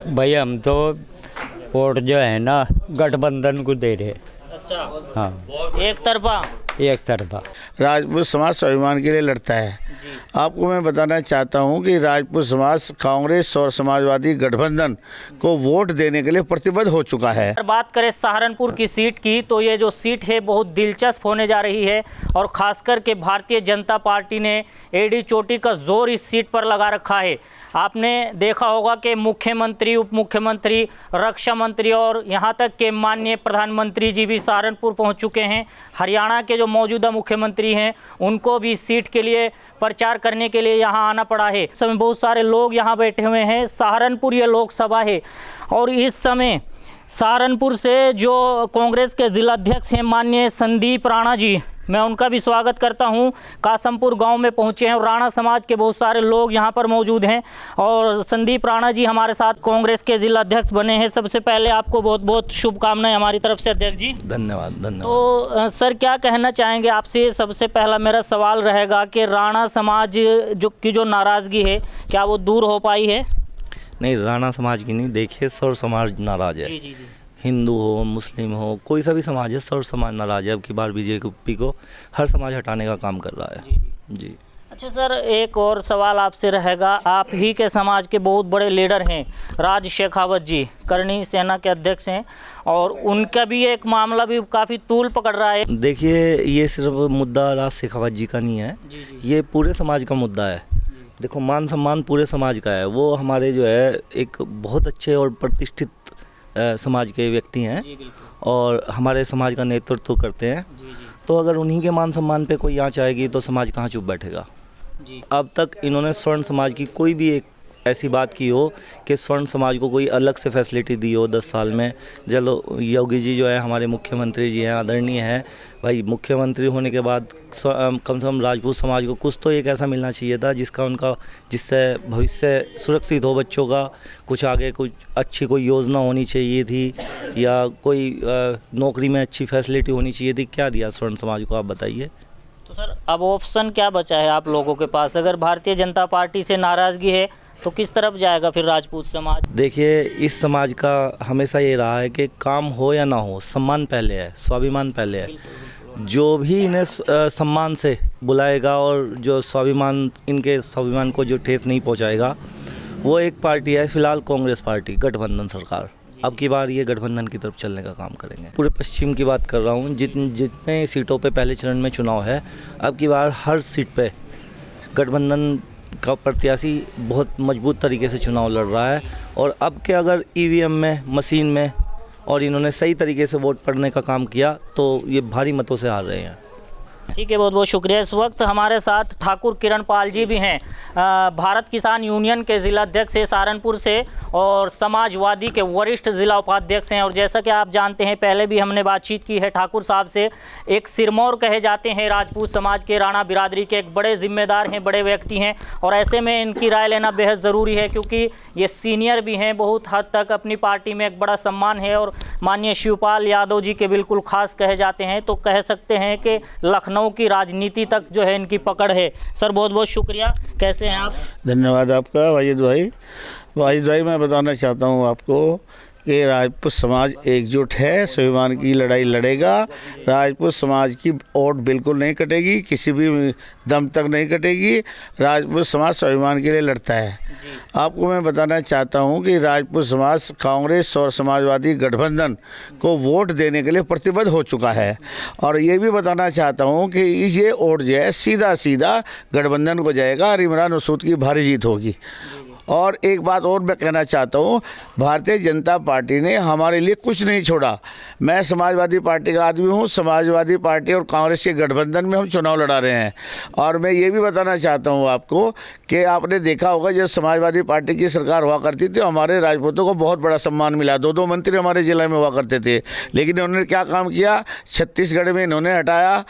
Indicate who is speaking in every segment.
Speaker 1: भाई हम तो वोट जो है ना गठबंधन को दे रहे।
Speaker 2: अच्छा,
Speaker 1: हाँ,
Speaker 2: एक तरफा।
Speaker 1: एक तरफा।
Speaker 3: राजपूत समाज स्वाभिमान के लिए लड़ता है। आपको मैं बताना चाहता हूं कि राजपूत समाज कांग्रेस और समाजवादी गठबंधन को वोट देने के लिए प्रतिबद्ध हो चुका है।
Speaker 2: अगर बात करें सहारनपुर की सीट की तो ये जो सीट है बहुत दिलचस्प होने जा रही है और खासकर के भारतीय जनता पार्टी ने एड़ी चोटी का जोर इस सीट पर लगा रखा है। आपने देखा होगा कि मुख्यमंत्री, उप मुख्यमंत्री, रक्षा मंत्री और यहाँ तक के माननीय प्रधानमंत्री जी भी सहारनपुर पहुँच चुके हैं। हरियाणा के जो मौजूदा मुख्यमंत्री हैं उनको भी इस सीट के लिए प्रचार करने के लिए यहाँ आना पड़ा है। इस समय बहुत सारे लोग यहाँ बैठे हुए हैं। सहारनपुर ये लोकसभा है और इस समय सहारनपुर से जो कांग्रेस के जिलाध्यक्ष हैं माननीय संदीप राणा जी, मैं उनका भी स्वागत करता हूं। कासमपुर गांव में पहुंचे हैं और राणा समाज के बहुत सारे लोग यहां पर मौजूद हैं और संदीप राणा जी हमारे साथ कांग्रेस के जिलाध्यक्ष बने हैं। सबसे पहले आपको बहुत बहुत शुभकामनाएं हमारी तरफ से अध्यक्ष जी।
Speaker 4: धन्यवाद धन्यवाद।
Speaker 2: तो सर क्या कहना चाहेंगे आपसे? सबसे पहला मेरा सवाल रहेगा कि राणा समाज जो नाराज़गी है क्या वो दूर हो पाई है?
Speaker 4: नहीं, राणा समाज की नहीं, देखिए सर्व समाज नाराज है।
Speaker 2: जी जी जी।
Speaker 4: हिंदू हो, मुस्लिम हो, कोई सा भी समाज है, सर्व समाज नाराज है। अब की बार बीजेपी को हर समाज हटाने का काम कर रहा है।
Speaker 2: जी
Speaker 4: जी।
Speaker 2: अच्छा सर, एक और सवाल आपसे रहेगा। आप ही के समाज के बहुत बड़े लीडर हैं राज शेखावत जी, करणी सेना के अध्यक्ष हैं और उनका भी एक मामला भी काफ़ी तूल पकड़ रहा है।
Speaker 4: देखिए, ये सिर्फ मुद्दा राज शेखावत जी का नहीं है, ये पूरे समाज का मुद्दा है। देखो, मान सम्मान पूरे समाज का है। वो हमारे जो है एक बहुत अच्छे और प्रतिष्ठित समाज के व्यक्ति हैं और हमारे समाज का नेतृत्व करते हैं। तो अगर उन्हीं के मान सम्मान पे कोई आँच आएगी तो समाज कहाँ चुप बैठेगा। अब तक इन्होंने स्वर्ण समाज की कोई भी एक ऐसी बात की हो कि स्वर्ण समाज को कोई अलग से फैसिलिटी दी हो 10 साल में। चलो, योगी जी जो है हमारे मुख्यमंत्री जी हैं, आदरणीय हैं भाई। मुख्यमंत्री होने के बाद कम से कम राजपूत समाज को कुछ तो एक ऐसा मिलना चाहिए था जिससे भविष्य सुरक्षित हो बच्चों का। कुछ आगे कुछ अच्छी कोई योजना होनी चाहिए थी या कोई नौकरी में अच्छी फैसिलिटी होनी चाहिए थी। क्या दिया स्वर्ण समाज को, आप बताइए।
Speaker 2: तो सर अब ऑप्शन क्या बचा है आप लोगों के पास? अगर भारतीय जनता पार्टी से नाराज़गी है तो किस तरफ जाएगा फिर राजपूत समाज?
Speaker 4: देखिए, इस समाज का हमेशा ये रहा है कि काम हो या ना हो, सम्मान पहले है, स्वाभिमान पहले है। जो भी इन्हें सम्मान से बुलाएगा और जो इनके स्वाभिमान को जो ठेस नहीं पहुंचाएगा, वो एक पार्टी है फिलहाल कांग्रेस पार्टी, गठबंधन सरकार। अब की बार ये गठबंधन की तरफ चलने का काम करेंगे। पूरे पश्चिम की बात कर रहा हूँ, जितने सीटों पे पहले चरण में चुनाव है, अब की बार हर सीट पे गठबंधन का प्रत्याशी बहुत मजबूत तरीके से चुनाव लड़ रहा है। और अब के अगर ईवीएम में, मशीन में और इन्होंने सही तरीके से वोट पड़ने का काम किया तो ये भारी मतों से हार रहे हैं।
Speaker 2: ठीक है, बहुत बहुत शुक्रिया। इस वक्त हमारे साथ ठाकुर किरण पाल जी भी हैं, भारत किसान यूनियन के जिलाध्यक्ष है सहारनपुर से और समाजवादी के वरिष्ठ जिला उपाध्यक्ष हैं। और जैसा कि आप जानते हैं, पहले भी हमने बातचीत की है ठाकुर साहब से। एक सिरमौर कहे जाते हैं राजपूत समाज के, राणा बिरादरी के एक बड़े जिम्मेदार हैं, बड़े व्यक्ति हैं और ऐसे में इनकी राय लेना बेहद ज़रूरी है क्योंकि ये सीनियर भी हैं। बहुत हद तक अपनी पार्टी में एक बड़ा सम्मान है और माननीय शिवपाल यादव जी के बिल्कुल खास कहे जाते हैं। तो कह सकते हैं कि लखनऊ की राजनीति तक जो है इनकी पकड़ है। सर बहुत बहुत शुक्रिया। कैसे हैं आप?
Speaker 3: धन्यवाद आपका वाजिद भाई। मैं बताना चाहता हूँ आपको कि राजपूत समाज एकजुट है, स्वाभिमान की लड़ाई लड़ेगा। राजपूत समाज की वोट बिल्कुल नहीं कटेगी, किसी भी दम तक नहीं कटेगी। राजपूत समाज स्वाभिमान के लिए लड़ता है। आपको मैं बताना चाहता हूं कि राजपूत समाज कांग्रेस और समाजवादी गठबंधन को वोट देने के लिए प्रतिबद्ध हो चुका है। और ये भी बताना चाहता हूं कि ये वोट जो है सीधा गठबंधन को जाएगा और इमरान मसूद की भारी जीत होगी। और एक बात और मैं कहना चाहता हूँ, भारतीय जनता पार्टी ने हमारे लिए कुछ नहीं छोड़ा। मैं समाजवादी पार्टी का आदमी हूँ, समाजवादी पार्टी और कांग्रेस के गठबंधन में हम चुनाव लड़ा रहे हैं। और मैं ये भी बताना चाहता हूँ आपको कि आपने देखा होगा जब समाजवादी पार्टी की सरकार हुआ करती थी, हमारे राजपूतों को बहुत बड़ा सम्मान मिला। 2 मंत्री हमारे जिले में हुआ करते थे, लेकिन इन्होंने क्या काम किया? छत्तीसगढ़ में इन्होंने हटाया,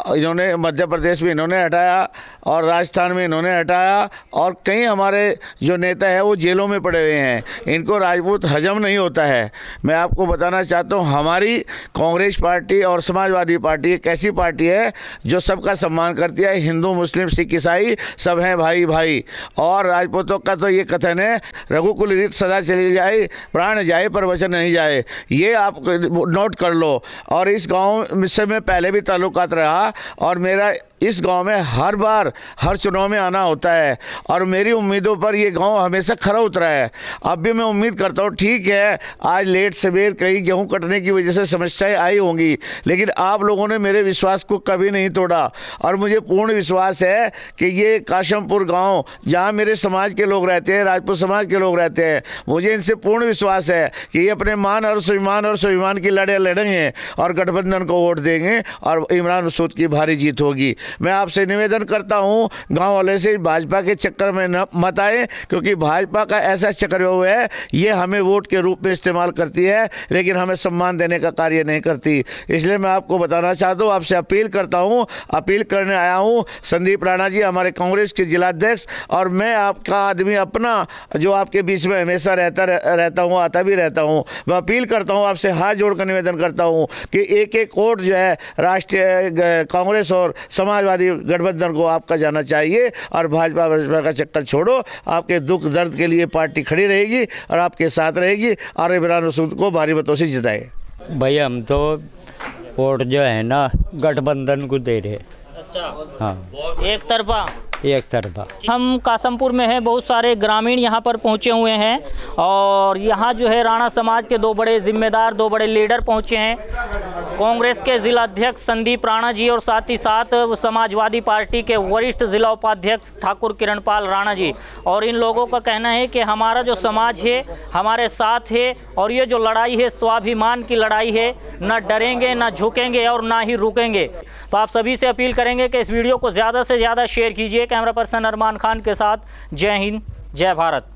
Speaker 3: इन्होंने मध्य प्रदेश में इन्होंने हटाया और राजस्थान में इन्होंने हटाया और कई हमारे जो नेता है वो जेलों में पड़े हुए हैं, इनको राजपूत हजम नहीं होता है। मैं आपको बताना चाहता हूँ हमारी कांग्रेस पार्टी और समाजवादी पार्टी एक ऐसी पार्टी है जो सबका सम्मान करती है। हिंदू मुस्लिम सिख ईसाई सब हैं भाई भाई। और राजपूतों का तो ये कथन है, रघुकुल रीत सदा चली जाए, प्राण जाए पर वचन नहीं जाए। ये आप नोट कर लो। और इस गांव से मैं पहले भी ताल्लुकात रहा और मेरा इस गांव में हर बार हर चुनाव में आना होता है और मेरी उम्मीदों पर ये गांव हमेशा खरा उतरा है। अब भी मैं उम्मीद करता हूँ, ठीक है आज लेट सवेर कहीं गेहूं कटने की वजह से समस्याएं आई होंगी, लेकिन आप लोगों ने मेरे विश्वास को कभी नहीं तोड़ा और मुझे पूर्ण विश्वास है कि ये काशमपुर गाँव जहाँ मेरे समाज के लोग रहते हैं, राजपूत समाज के लोग रहते हैं, मुझे इनसे पूर्ण विश्वास है कि ये अपने मान और स्वाभिमान की लड़ाई लड़ेंगे और गठबंधन को वोट देंगे और इमरान मसूद की भारी जीत होगी। मैं आपसे निवेदन करता हूं गांव वाले से भाजपा के चक्कर में न मत आए, क्योंकि भाजपा का ऐसा चक्रव्यूह है, ये हमें वोट के रूप में इस्तेमाल करती है लेकिन हमें सम्मान देने का कार्य नहीं करती। इसलिए मैं आपको बताना चाहता हूं, आपसे अपील करता हूं, अपील करने आया हूं। संदीप राणा जी हमारे कांग्रेस के जिलाध्यक्ष और मैं आपका आदमी अपना जो आपके बीच में हमेशा रहता हूँ, आता भी रहता हूँ। मैं अपील करता हूँ, आपसे हाथ जोड़कर निवेदन करता हूँ कि एक एक वोट जो है राष्ट्रीय कांग्रेस और समाजवादी गठबंधन को आपका जाना चाहिए और भाजपा का चक्कर छोड़ो। आपके दुख दर्द के लिए पार्टी खड़ी रहेगी और आपके साथ रहेगी और इमरान मसूद को भारी मतों से जिताएगा।
Speaker 1: भाई हम तो वोट जो है ना गठबंधन को दे रहे।
Speaker 2: अच्छा,
Speaker 1: हाँ,
Speaker 2: एक तरफा।
Speaker 1: एक तरफा।
Speaker 2: हम कासमपुर में हैं, बहुत सारे ग्रामीण यहाँ पर पहुँचे हुए हैं और यहाँ जो है राणा समाज के दो बड़े जिम्मेदार, दो बड़े लीडर पहुँचे हैं, कांग्रेस के जिला अध्यक्ष संदीप राणा जी और साथ ही साथ समाजवादी पार्टी के वरिष्ठ जिला उपाध्यक्ष ठाकुर किरणपाल राणा जी। और इन लोगों का कहना है कि हमारा जो समाज है हमारे साथ है और ये जो लड़ाई है स्वाभिमान की लड़ाई है, ना डरेंगे ना झुकेंगे और ना ही रुकेंगे। तो आप सभी से अपील करेंगे कि इस वीडियो को ज़्यादा से ज़्यादा शेयर कीजिए। कैमरा पर्सन अरमान खान के साथ, जय हिंद, जय भारत।